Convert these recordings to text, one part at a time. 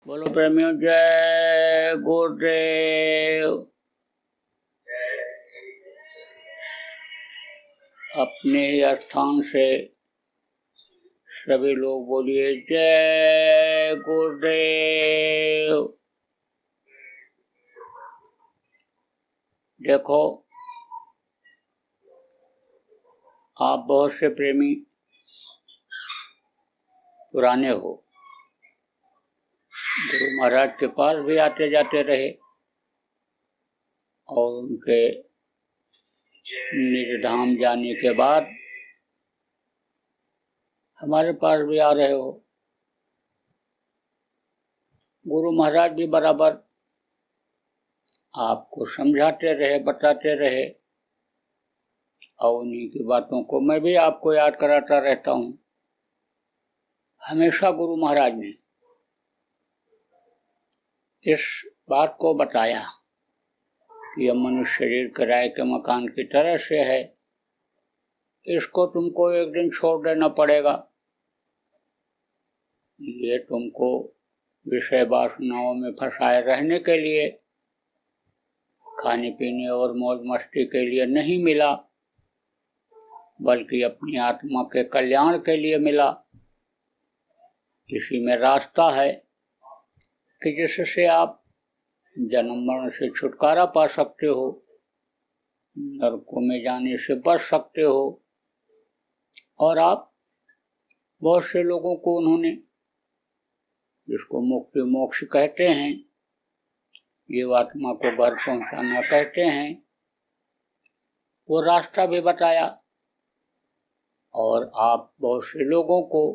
बोलो प्रेमियों, जय गुरुदेव। अपने स्थान से सभी लोग बोलिए जय गुरुदेव। देखो, आप बहुत से प्रेमी पुराने हो, गुरु महाराज के पास भी आते जाते रहे और उनके निज धाम जाने के बाद हमारे पास भी आ रहे हो। गुरु महाराज भी बराबर आपको समझाते रहे, बताते रहे और उन्हीं की बातों को मैं भी आपको याद कराता रहता हूँ। हमेशा गुरु महाराज ने इस बात को बताया कि यह मनुष्य शरीर किराए के मकान की तरह से है, इसको तुमको एक दिन छोड़ देना पड़ेगा। ये तुमको विषय वासनाओं में फंसाए रहने के लिए, खाने पीने और मौज मस्ती के लिए नहीं मिला, बल्कि अपनी आत्मा के कल्याण के लिए मिला। इसी में रास्ता है कि जिससे आप जन्म मरण से छुटकारा पा सकते हो, नरकों में जाने से बच सकते हो। और आप बहुत से लोगों को उन्होंने, जिसको मुक्ति मोक्ष कहते हैं, ये आत्मा को घर पहुंचाना कहते हैं, वो रास्ता भी बताया। और आप बहुत से लोगों को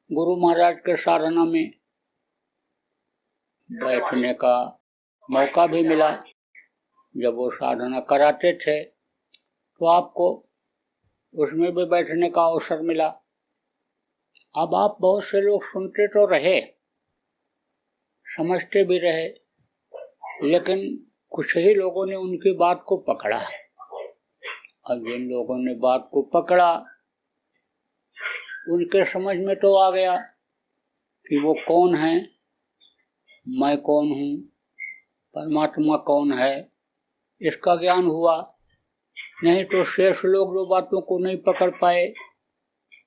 गुरु महाराज के साधना में बैठने का मौका भी मिला। जब वो साधना कराते थे तो आपको उसमें भी बैठने का अवसर मिला। अब आप बहुत से लोग सुनते तो रहे, समझते भी रहे, लेकिन कुछ ही लोगों ने उनकी बात को पकड़ा। अब जिन लोगों ने बात को पकड़ा, उनके समझ में तो आ गया कि वो कौन है, मैं कौन हूँ, परमात्मा कौन है, इसका ज्ञान हुआ। नहीं तो शेष लोग जो बातों को नहीं पकड़ पाए,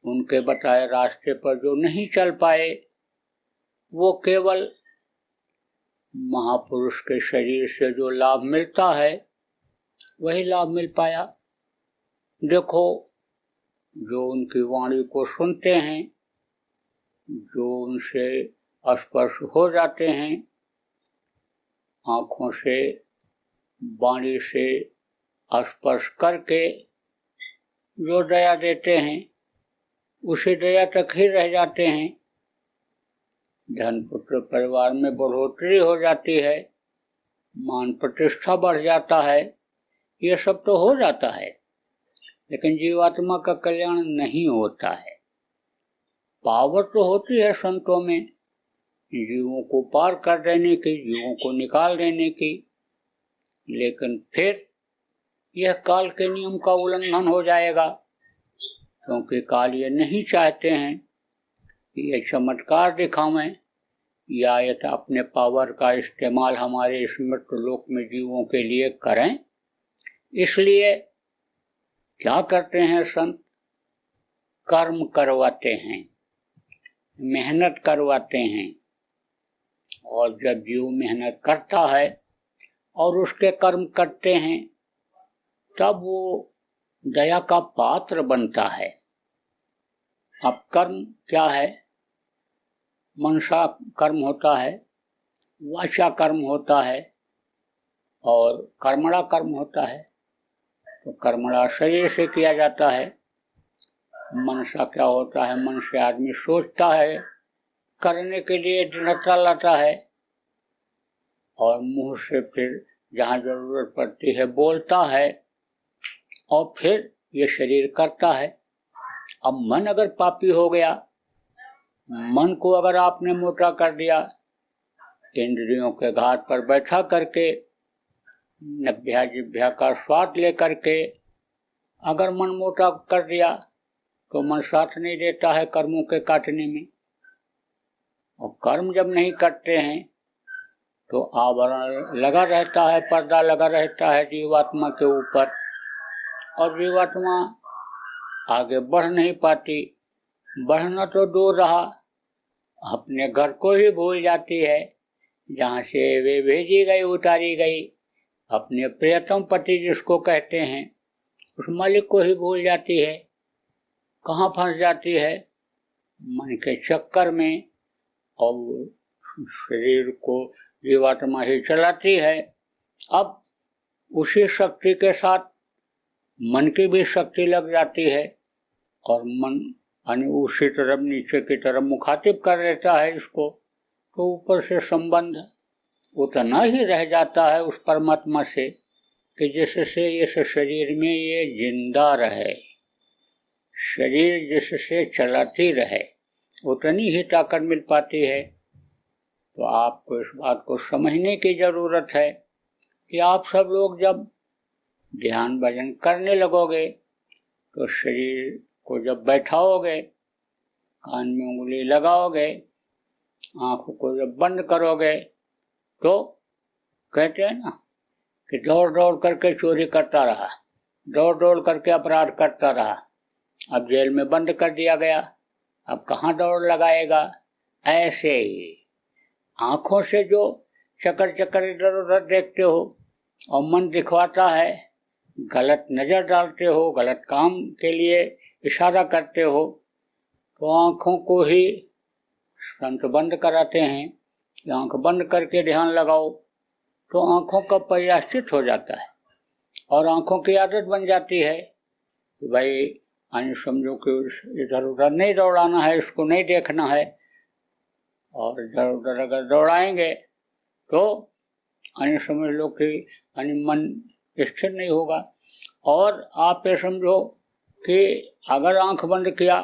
उनके बताए रास्ते पर जो नहीं चल पाए, वो केवल महापुरुष के शरीर से जो लाभ मिलता है वही लाभ मिल पाया। देखो, जो उनकी वाणी को सुनते हैं, जो उनसे स्पर्श हो जाते हैं, आंखों से वाणी से स्पर्श करके जो दया देते हैं, उसी दया तक ही रह जाते हैं। धन पुत्र परिवार में बढ़ोतरी हो जाती है, मान प्रतिष्ठा बढ़ जाता है, ये सब तो हो जाता है, लेकिन जीवात्मा का कल्याण नहीं होता है। पावर तो होती है संतों में, जीवों को पार कर देने की, जीवों को निकाल देने की, लेकिन फिर यह काल के नियम का उल्लंघन हो जाएगा, क्योंकि काल ये नहीं चाहते हैं कि ये चमत्कार दिखावें या यह अपने पावर का इस्तेमाल हमारे इस मृत्यु लोक में जीवों के लिए करें। इसलिए क्या करते हैं संत? कर्म करवाते हैं, मेहनत करवाते हैं। और जब जीव मेहनत करता है और उसके कर्म करते हैं, तब वो दया का पात्र बनता है। अब कर्म क्या है? मनसा कर्म होता है, वाचा कर्म होता है और कर्मणा कर्म होता है। तो कर्मणा शरीर से किया जाता है। मनसा क्या होता है? मन से आदमी सोचता है, करने के लिए दृढ़ता लाता है, और मुंह से फिर जहाँ जरूरत पड़ती है बोलता है, और फिर ये शरीर करता है। अब मन अगर पापी हो गया, मन को अगर आपने मोटा कर दिया, इंद्रियों के घाट पर बैठा करके, नभ्या जिभ्या का स्वाद लेकर के अगर मन मोटा कर दिया, तो मन साथ नहीं देता है कर्मों के काटने में। और कर्म जब नहीं करते हैं तो आवरण लगा रहता है, पर्दा लगा रहता है जीवात्मा के ऊपर, और जीवात्मा आगे बढ़ नहीं पाती। बढ़ना तो दूर रहा, अपने घर को ही भूल जाती है जहाँ से वे भेजी गई, उतारी गई। अपने प्रियतम पति जिसको कहते हैं उस मालिक को ही भूल जाती है। कहाँ फंस जाती है? मन के चक्कर में, और शरीर को जीवात्मा ही चलाती है। अब उसी शक्ति के साथ मन की भी शक्ति लग जाती है, और मन यानी उसी तरफ नीचे की तरफ मुखातिब कर लेता है इसको, तो ऊपर से संबंध उतना ही रह जाता है उस परमात्मा से कि जिससे इस शरीर में ये जिंदा रहे, शरीर जिससे चलाती रहे, उतनी ही ताकत मिल पाती है। तो आपको इस बात को समझने की जरूरत है कि आप सब लोग जब ध्यान भजन करने लगोगे तो शरीर को जब बैठाओगे, कान में उंगली लगाओगे, आंखों को जब बंद करोगे, तो कहते हैं ना कि दौड़ दौड़ करके चोरी करता रहा, दौड़ दौड़ करके अपराध करता रहा, अब जेल में बंद कर दिया गया, अब कहाँ दौड़ लगाएगा। ऐसे ही आंखों से जो चक्कर चक्कर इधर उधर देखते हो और मन दिखवाता है, गलत नजर डालते हो, गलत काम के लिए इशारा करते हो, तो आंखों को ही संत बंद कराते हैं कि आंख बंद करके ध्यान लगाओ, तो आंखों का प्रायश्चित हो जाता है और आंखों की आदत बन जाती है कि भाई यानी समझो कि इधर उधर नहीं दौड़ाना है, इसको नहीं देखना है, और इधर उधर अगर दौड़ाएंगे तो यानी समझ लो कि यानी मन स्थिर नहीं होगा। और आप ये समझो कि अगर आंख बंद किया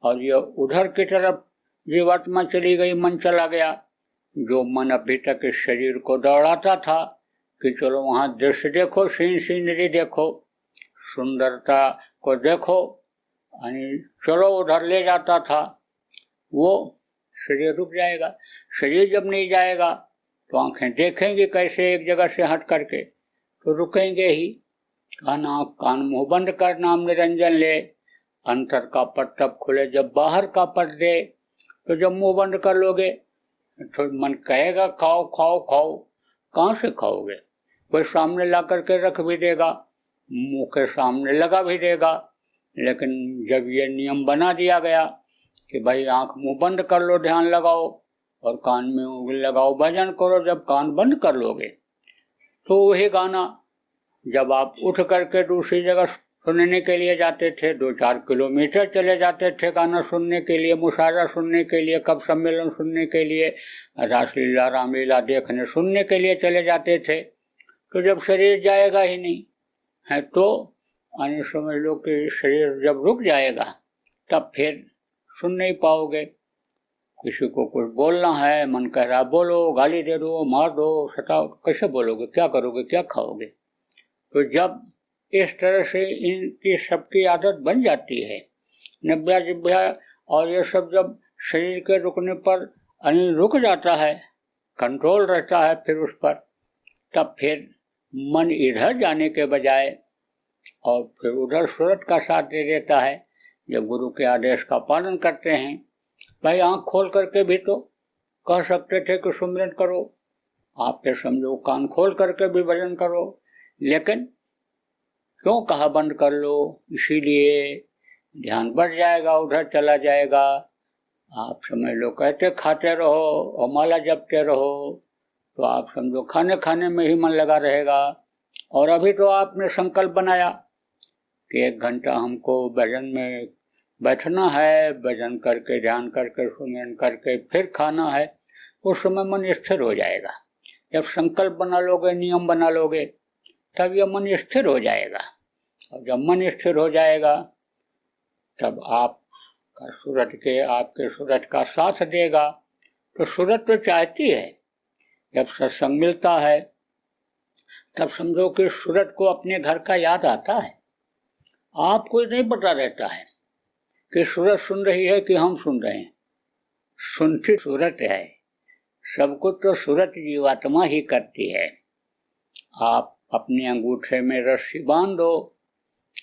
और ये उधर की तरफ जीवात्मा चली गई, मन चला गया, जो मन अभी तक इस शरीर को दौड़ाता था कि चलो वहाँ दृश्य देखो, सीनरी देखो, सुंदरता को देखो, यानी चलो उधर ले जाता था, वो शरीर रुक जाएगा। शरीर जब नहीं जाएगा तो आंखें देखेंगे कैसे एक जगह से हट करके, तो रुकेंगे ही। कान मुंह बंद कर नाम निरंजन ले, अंतर का पट तब खुले जब बाहर का पट दे। तो जब मुंह बंद कर लोगे तो मन कहेगा खाओ खाओ खाओ, कहाँ से खाओगे? कोई सामने ला करके रख भी देगा, मुंह के सामने लगा भी देगा, लेकिन जब ये नियम बना दिया गया कि भाई आंख मुंह बंद कर लो, ध्यान लगाओ और कान में उंगली लगाओ, भजन करो, जब कान बंद कर लोगे तो वही गाना जब आप उठ करके दूसरी जगह सुनने के लिए जाते थे, 2-4 किलोमीटर चले जाते थे गाना सुनने के लिए, मुशायरा सुनने के लिए, कब सम्मेलन सुनने के लिए, रासलीला रामलीला देखने सुनने के लिए चले जाते थे। तो जब शरीर जाएगा ही नहीं है तो यानी समझ लो कि शरीर जब रुक जाएगा तब फिर सुन नहीं पाओगे। किसी को कुछ बोलना है, मन कह रहा बोलो, गाली दे दो, मार दो, सताओ, कैसे बोलोगे? क्या करोगे? क्या खाओगे? तो जब इस तरह से इनकी सबकी आदत बन जाती है, नब्या जिब्या और ये सब जब शरीर के रुकने पर यानी रुक जाता है, कंट्रोल रहता है फिर उस पर, तब फिर मन इधर जाने के बजाय और फिर उधर सूरत का साथ दे देता है। जब गुरु के आदेश का पालन करते हैं, भाई आंख खोल करके भी तो कह सकते थे कि सुमिरन करो, आप फिर समझो कान खोल करके भी भजन करो, लेकिन क्यों कहा बंद कर लो? इसीलिए ध्यान बढ़ जाएगा, उधर चला जाएगा। आप समझ लो कहते खाते रहो और माला जपते रहो, तो आप समझो खाने खाने में ही मन लगा रहेगा। और अभी तो आपने संकल्प बनाया कि 1 घंटा हमको भजन में बैठना है, भजन करके ध्यान करके सुमिरन करके फिर खाना है, उस समय मन स्थिर हो जाएगा। जब संकल्प बना लोगे, नियम बना लोगे, तब यह मन स्थिर हो जाएगा। और जब मन स्थिर हो जाएगा तब आपका सूरत आपके सूरत का साथ देगा। तो सूरत तो चाहती है, जब सत्संग मिलता है तब समझो कि सूरत को अपने घर का याद आता है। आपको नहीं पता रहता है कि सूरत सुन रही है कि हम सुन रहे हैं, सुनती सूरत है, सब कुछ तो सूरत जीवात्मा ही करती है। आप अपने अंगूठे में रस्सी बांध दो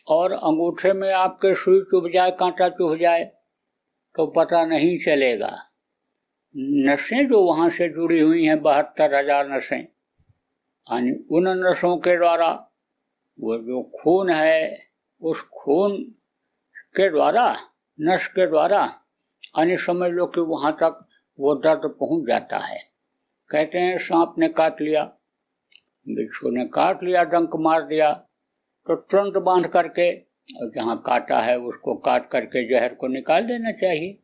और अंगूठे में आपके सुई चुभ जाए, कांटा चुभ जाए तो पता नहीं चलेगा। नसें जो वहां से जुड़ी हुई हैं, 72,000 नसें, यानी उन नसों के द्वारा वो जो खून है, उस खून के द्वारा, नस के द्वारा, यानी समझ लो कि वहां तक वो दर्द पहुंच जाता है। कहते हैं सांप ने काट लिया, बिच्छू ने काट लिया, डंक मार दिया, तो तुरंत बांध करके और जहाँ काटा है उसको काट करके जहर को निकाल देना चाहिए।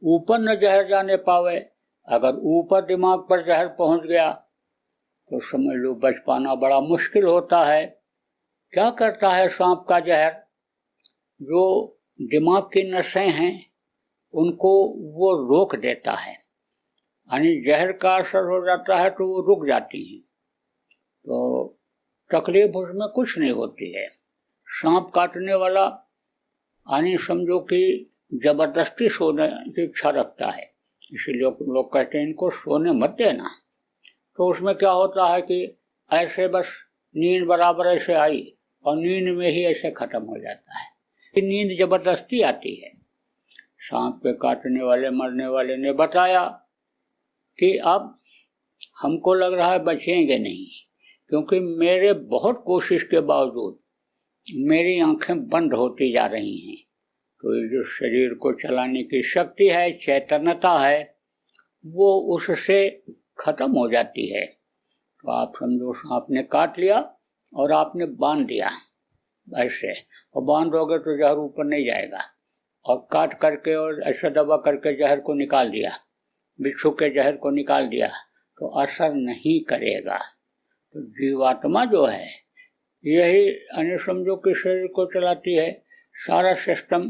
ऊपर न जहर जाने पावे, अगर ऊपर दिमाग पर जहर पहुंच गया तो समझ लो बच पाना बड़ा मुश्किल होता है। क्या करता है सांप का जहर, जो दिमाग की नसें हैं उनको वो रोक देता है, यानी जहर का असर हो जाता है तो वो रुक जाती है, तो तकलीफ उसमें कुछ नहीं होती है। सांप काटने वाला यानी समझो कि जबरदस्ती सोने की इच्छा रखता है, इसीलिए लोग कहते हैं इनको सोने मत देना। तो उसमें क्या होता है कि ऐसे बस नींद बराबर ऐसे आई और नींद में ही ऐसे खत्म हो जाता है कि नींद जबरदस्ती आती है। सांप के काटने वाले मरने वाले ने बताया कि अब हमको लग रहा है बचेंगे नहीं, क्योंकि मेरे बहुत कोशिश के बावजूद मेरी आंखें बंद होती जा रही हैं। तो ये जो शरीर को चलाने की शक्ति है, चैतन्यता है, वो उससे खत्म हो जाती है। तो आप समझो आपने काट लिया और आपने बांध दिया ऐसे, और बांधोगे तो जहर ऊपर नहीं जाएगा, और काट करके और ऐसा दबा करके जहर को निकाल दिया, बिच्छू के जहर को निकाल दिया तो असर नहीं करेगा। तो जीवात्मा जो है यही यानी समझो कि शरीर को चलाती है, सारा सिस्टम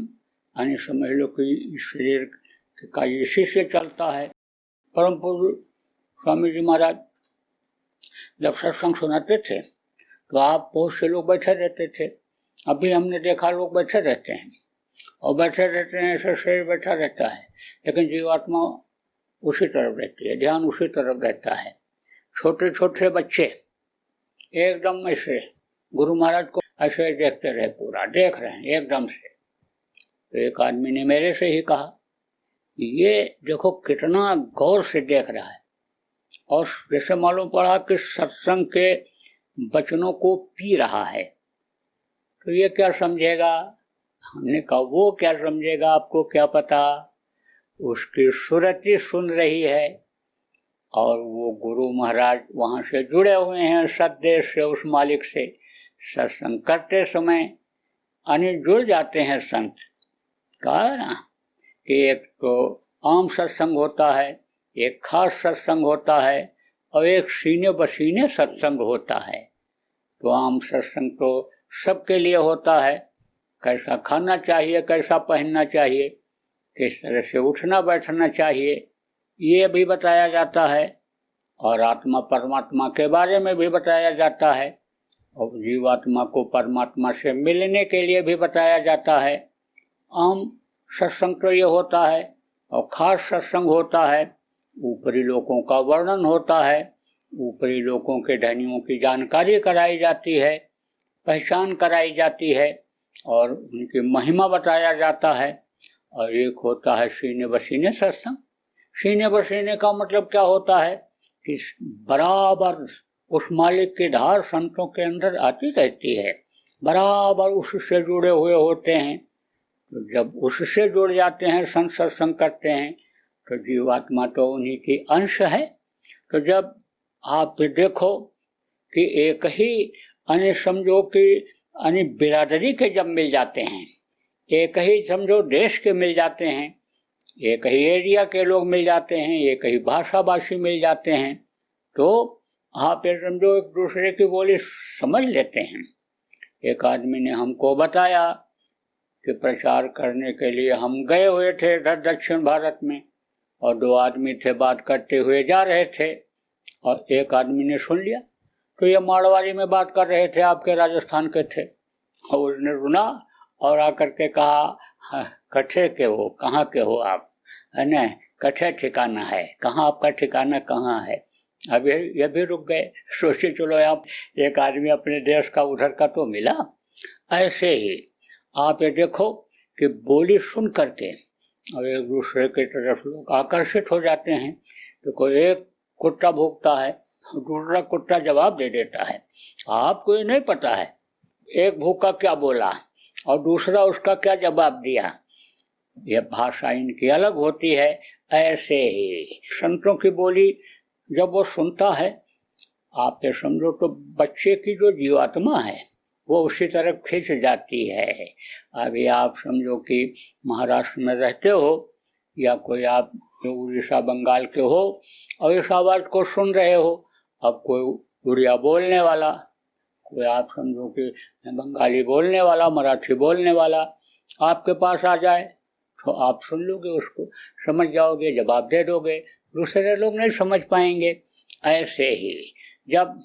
यानी समझ लो कि शरीर का इसी से चलता है। परम पूज्य स्वामी जी महाराज जब सत्संग सुनाते थे तो आप बहुत से लोग बैठे रहते थे। अभी हमने देखा लोग बैठे रहते हैं और बैठे रहते हैं, ऐसा शरीर बैठा रहता है, लेकिन जीवात्मा उसी तरफ रहती है, ध्यान उसी तरफ रहता है। छोटे छोटे बच्चे एकदम ऐसे गुरु महाराज को ऐसे देखते रहे, पूरा देख रहे हैं एकदम से। तो एक आदमी ने मेरे से ही कहा, ये देखो कितना गौर से देख रहा है, और जैसे मालूम पड़ा कि सत्संग के वचनों को पी रहा है, तो ये क्या समझेगा। हमने कहा वो क्या समझेगा, आपको क्या पता। उसकी सूरत ही सुन रही है, और वो गुरु महाराज वहां से जुड़े हुए हैं सदेश से, उस मालिक से। सत्संग करते समय यानी जुड़ जाते हैं संत। कहा ना कि एक तो आम सत्संग होता है, एक खास सत्संग होता है, और एक सीने बसीने सत्संग होता है। तो आम सत्संग तो सबके लिए होता है, कैसा खाना चाहिए, कैसा पहनना चाहिए, किस तरह से उठना बैठना चाहिए, ये भी बताया जाता है, और आत्मा परमात्मा के बारे में भी बताया जाता है, और जीवात्मा को परमात्मा से मिलने के लिए भी बताया जाता है। आम सत्संग तो ये होता है, और खास सत्संग होता है, ऊपरी लोगों का वर्णन होता है, ऊपरी लोगों के धनियों की जानकारी कराई जाती है, पहचान कराई जाती है, और उनकी महिमा बताया जाता है। और एक होता है सीने बसीने सत्संग। सीने बसीने का मतलब क्या होता है कि बराबर उस मालिक की धार संतों के अंदर आती रहती है, बराबर उससे जुड़े हुए होते हैं। तो जब उससे जुड़ जाते हैं, संत सत्संग करते हैं, तो जीवात्मा तो उन्हीं की अंश है। तो जब आप देखो कि एक ही यानी समझो कि यानी बिरादरी के जब मिल जाते हैं, एक ही समझो देश के मिल जाते हैं, एक ही एरिया के लोग मिल जाते हैं, एक ही भाषा भाषी मिल जाते हैं, तो आप ये समझो एक दूसरे की बोली समझ लेते हैं। एक आदमी ने हमको बताया कि प्रचार करने के लिए हम गए हुए थे इधर दक्षिण भारत में, और दो आदमी थे, बात करते हुए जा रहे थे, और एक आदमी ने सुन लिया, तो ये मारवाड़ी में बात कर रहे थे, आपके राजस्थान के थे, और उसने सुना और आकर के कहा, हाँ, कट्ठे के हो, कहाँ के हो आप, है ना, कठे ठिकाना है, कहाँ आपका ठिकाना कहाँ है। अब ये भी रुक गए, सोचे चलो आप एक आदमी अपने देश का उधर का तो मिला। ऐसे ही आप ये देखो कि बोली सुन करके और एक दूसरे की तरफ लोग आकर्षित हो जाते हैं। तो कोई एक कुत्ता भौंकता है, दूसरा कुत्ता जवाब दे देता है। आपको ये नहीं पता है एक भूखा क्या बोला और दूसरा उसका क्या जवाब दिया। यह भाषा इनकी अलग होती है। ऐसे ही संतों की बोली जब वो सुनता है, आप ये समझो तो बच्चे की जो जीवात्मा है वो उसी तरफ खिंच जाती है। अभी आप समझो कि महाराष्ट्र में रहते हो या कोई आप उड़ीसा बंगाल के हो और इस आवाज को सुन रहे हो। अब कोई उड़िया बोलने वाला, कोई आप समझो कि बंगाली बोलने वाला, मराठी बोलने वाला आपके पास आ जाए तो आप सुन लोगे, उसको समझ जाओगे, जवाब दे दोगे, दूसरे लोग नहीं समझ पाएंगे। ऐसे ही जब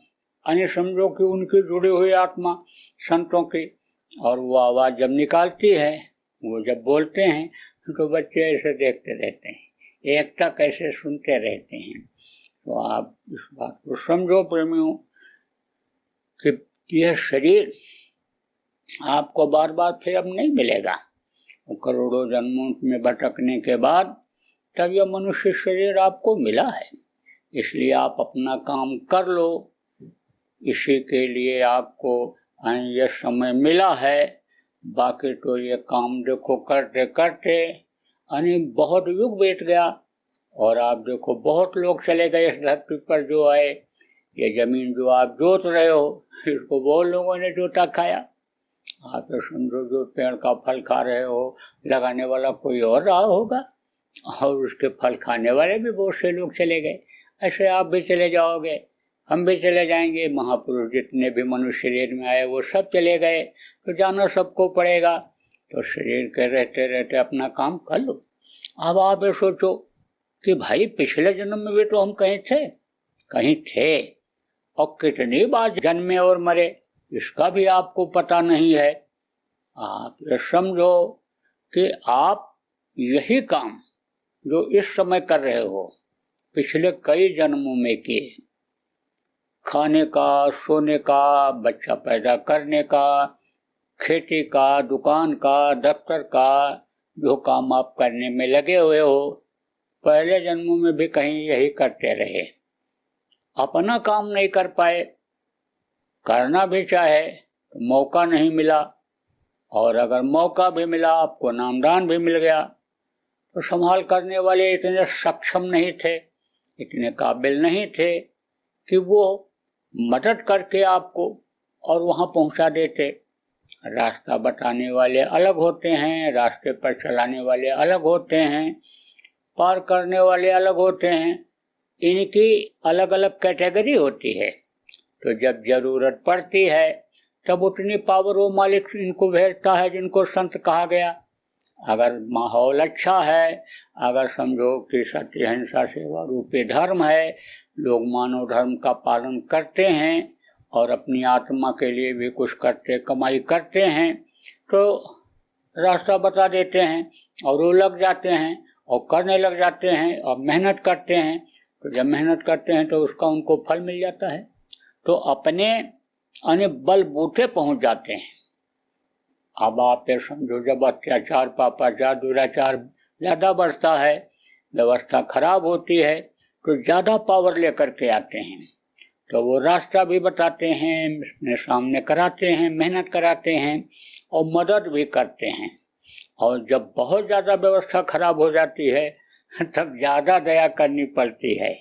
अन्य समझो कि उनकी जुड़ी हुई आत्मा संतों की और वो आवाज जब निकालती है, वो जब बोलते हैं तो बच्चे ऐसे देखते रहते हैं, एकता कैसे सुनते रहते हैं। तो आप इस बात को समझो प्रेमियों कि यह शरीर आपको बार बार फिर अब नहीं मिलेगा। करोड़ों जन्मों में भटकने के बाद तब यह मनुष्य शरीर आपको मिला है, इसलिए आप अपना काम कर लो। इसी के लिए आपको यह समय मिला है। बाकी तो ये काम देखो करते करते बहुत युग बीत गया और आप देखो बहुत लोग चले गए इस धरती पर जो आए। ये जमीन जो आप जोत रहे हो इसको बहुत लोगों ने जोता खाया। आप तो समझो जो पेड़ का फल खा रहे हो लगाने वाला कोई और रहा होगा और उसके फल खाने वाले भी बहुत से लोग चले गए। ऐसे आप भी चले जाओगे, हम भी चले जाएंगे। महापुरुष जितने भी मनुष्य शरीर में आए वो सब चले गए, तो जाना सबको पड़ेगा। तो शरीर के रहते रहते अपना काम कर लो। अब आप ये सोचो कि भाई पिछले जन्म में भी तो हम कहीं थे और कितनी बार जन्मे और मरे इसका भी आपको पता नहीं है। आप ये समझो कि आप यही काम जो इस समय कर रहे हो पिछले कई जन्मों में किए। खाने का, सोने का, बच्चा पैदा करने का, खेती का, दुकान का, दफ्तर का, जो काम आप करने में लगे हुए हो पहले जन्मों में भी कहीं यही करते रहे। अपना काम नहीं कर पाए, करना भी चाहे तो मौका नहीं मिला, और अगर मौका भी मिला आपको नामदान भी मिल गया तो संभाल करने वाले इतने सक्षम नहीं थे, इतने काबिल नहीं थे कि वो मदद करके आपको और वहां पहुंचा देते। रास्ता बताने वाले अलग होते हैं, रास्ते पर चलाने वाले अलग होते हैं, पार करने वाले अलग होते हैं। इनकी अलग अलग कैटेगरी होती है। तो जब जरूरत पड़ती है तब उतनी पावर वो मालिक इनको भेजता है जिनको संत कहा गया। अगर माहौल अच्छा है, अगर समझो कि सत्य अहिंसा सेवा रूपी धर्म है, लोग मानव धर्म का पालन करते हैं और अपनी आत्मा के लिए भी कुछ करते कमाई करते हैं, तो रास्ता बता देते हैं और वो लग जाते हैं और करने लग जाते हैं और मेहनत करते हैं। तो जब मेहनत करते हैं तो उसका उनको फल मिल जाता है, तो अपने बलबूते पहुंच जाते हैं। अब आप ये समझो जब अत्याचार, पापाचार, दुराचार ज्यादा बढ़ता है, व्यवस्था खराब होती है, तो ज्यादा पावर लेकर के आते हैं। तो वो रास्ता भी बताते हैं, अपने सामने कराते हैं, मेहनत कराते हैं और मदद भी करते हैं। और जब बहुत ज्यादा व्यवस्था खराब हो जाती है तब ज्यादा दया करनी पड़ती है,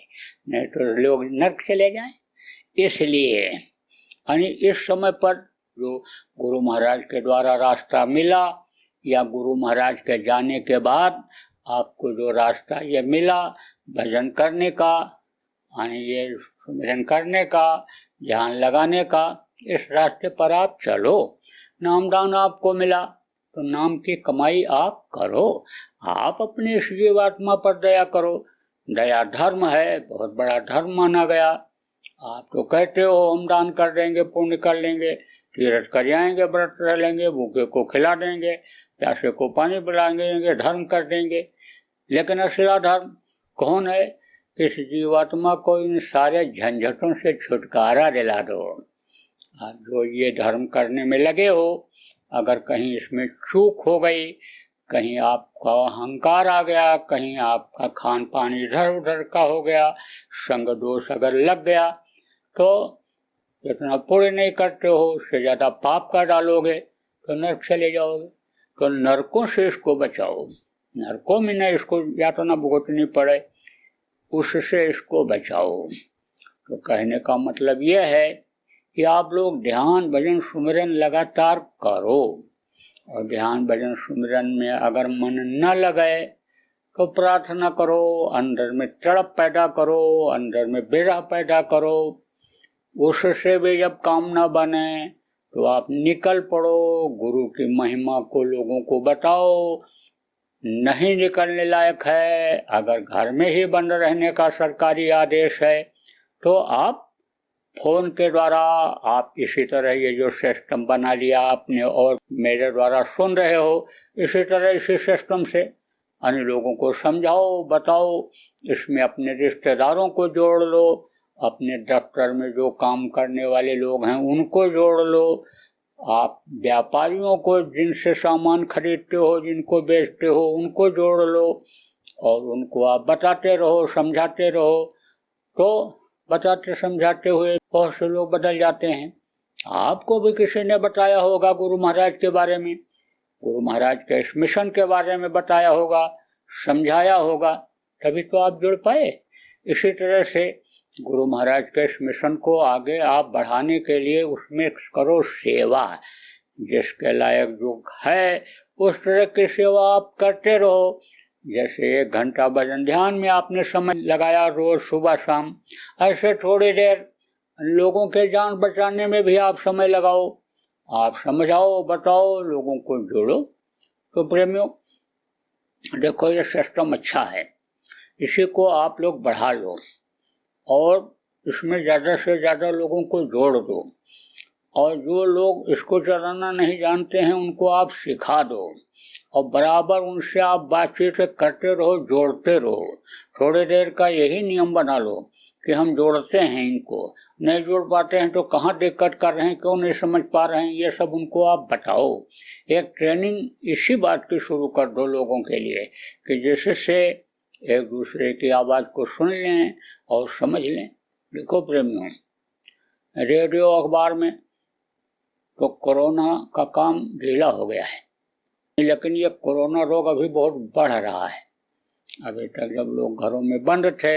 नहीं तो लोग नर्क चले जाएं। इसलिए इस समय पर जो गुरु महाराज के द्वारा रास्ता मिला या गुरु महाराज के जाने के बाद आपको जो रास्ता ये मिला भजन करने का, ये सुमिरन करने का, ध्यान लगाने का, इस रास्ते पर आप चलो। नामदान आपको मिला तो नाम की कमाई आप करो। आप अपनी इस जीवात्मा पर दया करो। दया धर्म है, बहुत बड़ा धर्म माना गया। आप तो कहते हो हम दान कर देंगे, पुण्य कर लेंगे, तीर्थ कर जाएंगे, व्रत रह लेंगे, भूखे को खिला देंगे, प्यासे को पानी पिलाएंगे, धर्म कर देंगे। लेकिन असला धर्म कौन है? इस जीवात्मा को इन सारे झंझटों से छुटकारा दिला दो। आप जो ये धर्म करने में लगे हो, अगर कहीं इसमें चूक हो गई, कहीं आपका अहंकार आ गया, कहीं आपका खान पान इधर उधर का हो गया, संग दोष अगर लग गया, तो जितना पुण्य नहीं करते हो उससे ज्यादा पाप कर डालोगे तो नरक चले जाओगे। तो नरकों से इसको बचाओ, नरकों में न इसको यातना भुगतनी पड़े, उससे इसको बचाओ। तो कहने का मतलब यह है कि आप लोग ध्यान भजन सुमिरन लगातार करो, और ध्यान भजन सुमिरन में अगर मन न लगे तो प्रार्थना करो, अंदर में तड़प पैदा करो, अंदर में विरह पैदा करो। उससे भी जब काम न बने तो आप निकल पड़ो, गुरु की महिमा को लोगों को बताओ। नहीं निकलने लायक है, अगर घर में ही बंद रहने का सरकारी आदेश है, तो आप फोन के द्वारा, आप इसी तरह ये जो सिस्टम बना लिया आपने और मेरे द्वारा सुन रहे हो, इसी तरह इसी सिस्टम से अन्य लोगों को समझाओ, बताओ। इसमें अपने रिश्तेदारों को जोड़ लो, अपने दफ्तर में जो काम करने वाले लोग हैं उनको जोड़ लो, आप व्यापारियों को जिनसे सामान खरीदते हो, जिनको बेचते हो, उनको जोड़ लो, और उनको आप बताते रहो, समझाते रहो। तो बताते समझाते हुए बहुत से लोग बदल जाते हैं। आपको भी किसी ने बताया होगा गुरु महाराज के बारे में, गुरु महाराज के इस मिशन के बारे में बताया होगा, समझाया होगा, तभी तो आप जुड़ पाए। इसी तरह से गुरु महाराज के इस मिशन को आगे आप बढ़ाने के लिए उसमें करो सेवा। जिसके लायक जो है उस तरह की सेवा आप करते रहो। जैसे 1 घंटा भजन ध्यान में आपने समय लगाया रोज सुबह शाम, ऐसे थोड़ी देर लोगों के जान बचाने में भी आप समय लगाओ, आप समझाओ, बताओ, लोगों को जोड़ो। तो प्रेमियों देखो, ये सिस्टम अच्छा है, इसी को आप लोग बढ़ा लो और इसमें ज़्यादा से ज़्यादा लोगों को जोड़ दो, और जो लोग इसको चलाना नहीं जानते हैं उनको आप सिखा दो, और बराबर उनसे आप बातचीत करते रहो, जोड़ते रहो। थोड़ी देर का यही नियम बना लो कि हम जोड़ते हैं, इनको नहीं जोड़ पाते हैं तो कहाँ दिक्कत कर रहे हैं, क्यों नहीं समझ पा रहे हैं, ये सब उनको आप बताओ। एक ट्रेनिंग इसी बात की शुरू कर दो लोगों के लिए कि जिससे एक दूसरे की आवाज़ को सुन लें और समझ लें। देखो प्रेमियों, रेडियो अखबार में तो कोरोना का काम ढीला हो गया है, लेकिन ये कोरोना रोग अभी बहुत बढ़ रहा है। अभी तक जब लोग घरों में बंद थे,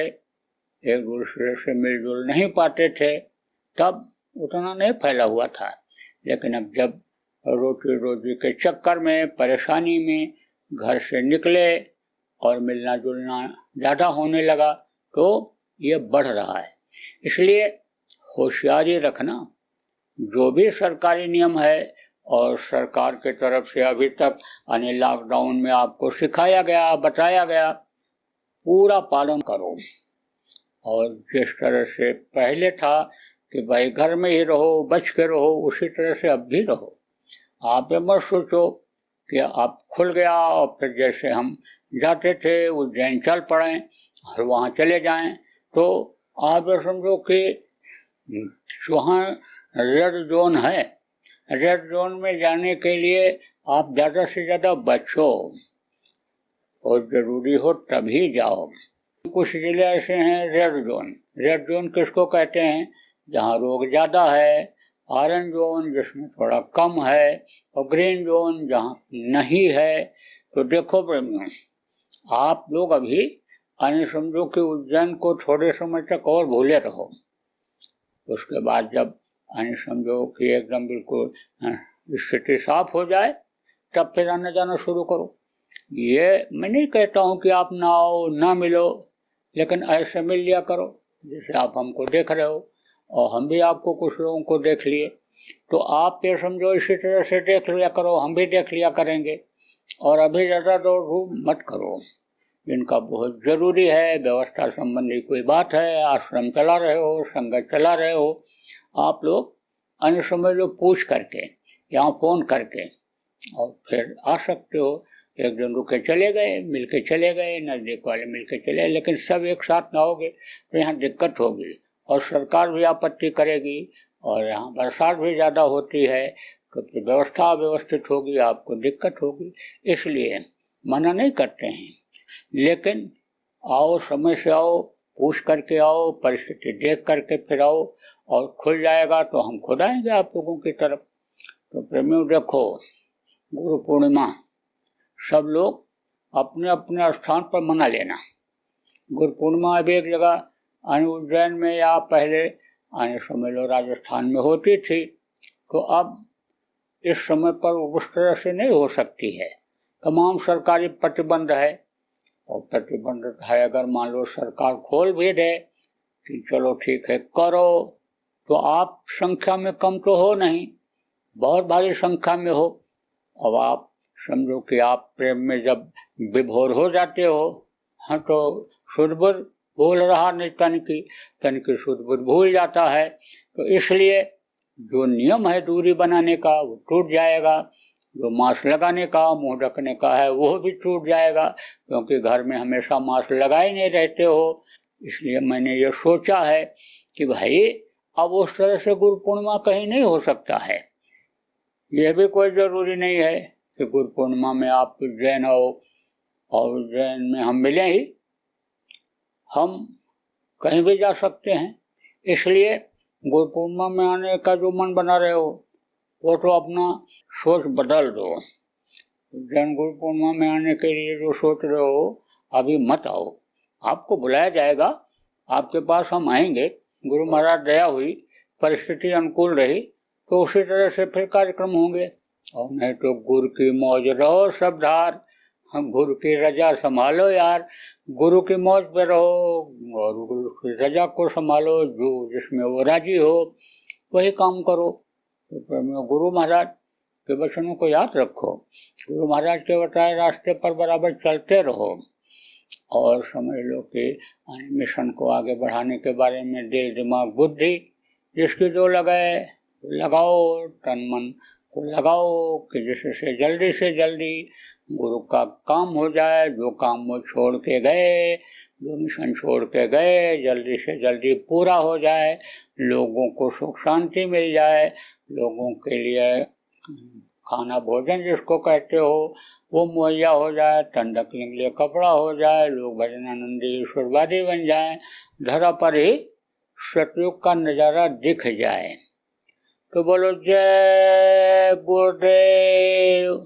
एक दूसरे से मिलजुल नहीं पाते थे, तब उतना नहीं फैला हुआ था। लेकिन अब जब रोटी रोजी के चक्कर में, परेशानी में घर से निकले और मिलना जुलना ज़्यादा होने लगा, तो ये बढ़ रहा है। इसलिए होशियारी रखना। जो भी सरकारी नियम है और सरकार के तरफ से अभी तक यानी लॉकडाउन में आपको सिखाया गया, बताया गया, पूरा पालन करो। और जिस तरह से पहले था कि भाई घर में ही रहो, बच के रहो, उसी तरह से अब भी रहो। आप ये मत सोचो कि आप खुल गया और फिर जैसे हम जाते थे उज्जैन चल पड़े और वहाँ चले जाएं, तो आप ये समझो कि वहाँ रेड जोन है, रेड जोन में जाने के लिए आप ज़्यादा से ज़्यादा बचो, और ज़रूरी हो तभी जाओ। कुछ जिले ऐसे हैं रेड जोन। रेड जोन किसको कहते हैं? जहाँ रोग ज़्यादा है। ऑरेंज जोन जिसमें थोड़ा कम है, और ग्रीन जोन जहाँ नहीं है। तो देखो प्रेमियों, आप लोग अभी यानी समझो कि उज्जैन को थोड़े समय तक और भूले रहो। उसके बाद जब यानी समझो कि एकदम बिल्कुल स्थिति साफ हो जाए, तब फिर आने जाना शुरू करो। ये मैं नहीं कहता हूँ कि आप ना आओ, ना मिलो, लेकिन ऐसे मिल लिया करो जैसे आप हमको देख रहे हो, और हम भी आपको कुछ लोगों को देख लिए, तो आप ये समझो इसी तरह से देख लिया करो, हम भी देख लिया करेंगे। और अभी ज़्यादा दौड़ धूप मत करो, इनका बहुत ज़रूरी है। व्यवस्था संबंधी कोई बात है, आश्रम चला रहे हो, संगत चला रहे हो, आप लोग अन्य समझ लो पूछ करके, यहाँ फ़ोन करके, और फिर आ सकते हो। एक दिन रुके चले गए, मिल के चले गए, नजदीक वाले मिल के चले, लेकिन सब एक साथ ना होगे तो यहाँ दिक्कत होगी और सरकार भी आपत्ति करेगी और यहाँ बरसात भी ज़्यादा होती है तो फिर व्यवस्था अव्यवस्थित होगी, आपको दिक्कत होगी। इसलिए मना नहीं करते हैं, लेकिन आओ, समय से आओ, पूछ करके आओ, परिस्थिति देख करके फिर आओ और खुल जाएगा तो हम खुद आएंगे आप लोगों की तरफ। तो प्रेमियों देखो, गुरु पूर्णिमा सब लोग अपने अपने स्थान पर मना लेना। गुरु पूर्णिमा अब एक जगह उज्जैन में या पहले समझ लो राजस्थान में होती थी, तो अब इस समय पर उस तरह से नहीं हो सकती है। तमाम सरकारी प्रतिबंध है और प्रतिबंध है, अगर मान लो सरकार खोल भी दे कि चलो ठीक है करो, तो आप संख्या में कम तो हो नहीं, बहुत भारी संख्या में हो। अब आप समझो कि आप प्रेम में जब विभोर हो जाते हो, हाँ, तो शुद्ध-बुद्ध भूल रहा नहीं, तन की शुद्ध-बुद्ध भूल जाता है। तो इसलिए जो नियम है दूरी बनाने का वो टूट जाएगा, जो मास्क लगाने का, मुंह ढकने का है वो भी टूट जाएगा, क्योंकि घर में हमेशा मास्क लगाए नहीं रहते हो। इसलिए मैंने ये सोचा है कि भाई अब उस तरह से गुरु पूर्णिमा कहीं नहीं हो सकता है। यह भी कोई जरूरी नहीं है कि गुरु पूर्णिमा में आप उज्जैन आओ और उज्जैन में हम मिले ही, हम कहीं भी जा सकते हैं। इसलिए गुरु पूर्णिमा में आने का जो मन बना रहे हो वो तो अपना सोच बदल दो। उज्जैन गुरु पूर्णिमा में आने के लिए जो सोच रहे हो अभी मत आओ, आपको बुलाया जाएगा, आपके पास हम आएंगे। गुरु महाराज दया हुई, परिस्थिति अनुकूल रही तो उसी तरह से फिर कार्यक्रम होंगे, और नहीं तो गुरु की मौज रहो सब धार, हम गुरु की रजा संभालो यार, गुरु की मौज पे रहो और गुरु की रजा को संभालो, जो जिसमें वो राजी हो वही काम करो। तो गुरु महाराज के वचनों को याद रखो, गुरु महाराज के बताए रास्ते पर बराबर चलते रहो और समझ लो कि मिशन को आगे बढ़ाने के बारे में दिल दिमाग बुद्धि जिसकी जो लगाओ, तन मन को लगाओ कि जिससे जल्दी से जल्दी गुरु का काम हो जाए। जो काम वो छोड़ के गए, जो मिशन छोड़ के गए, जल्दी से जल्दी पूरा हो जाए, लोगों को सुख शांति मिल जाए, लोगों के लिए खाना भोजन जिसको कहते हो वो मुहैया हो जाए, ठंडक के लिए कपड़ा हो जाए, लोग भजनानंदी ईश्वरवादी बन जाए, धरा पर ही सतयुग का नज़ारा दिख जाए। तो बोलो जय गुरुदेव।